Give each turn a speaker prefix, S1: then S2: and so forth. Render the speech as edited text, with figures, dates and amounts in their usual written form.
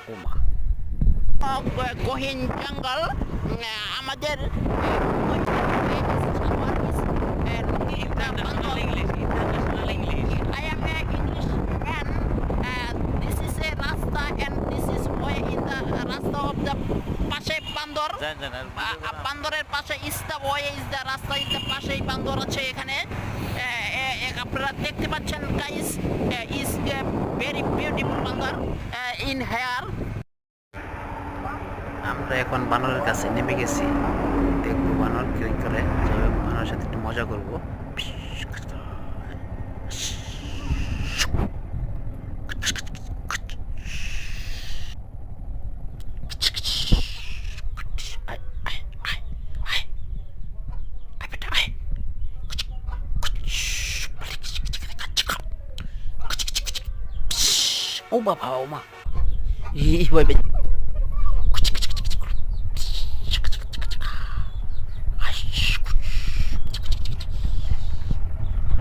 S1: ওমা গহীন জঙ্গল আমাদের
S2: International English.
S1: I am an Englishman. This is a Rasta and this is way in the Rasta of the পাশে বান্দর বান্দরের পাশে is the way is the রাস্তা is the পাশেই বান্দর আছে এখানে আপনারা দেখতে পাচ্ছেন guys is a very beautiful বান্দর in here আমরা এখন বানরের কাছে নেমে গেছি দেখবো বানর কি করে যাই হোক বানরের সাথে একটু মজা করবো ও বাবা ও মা এই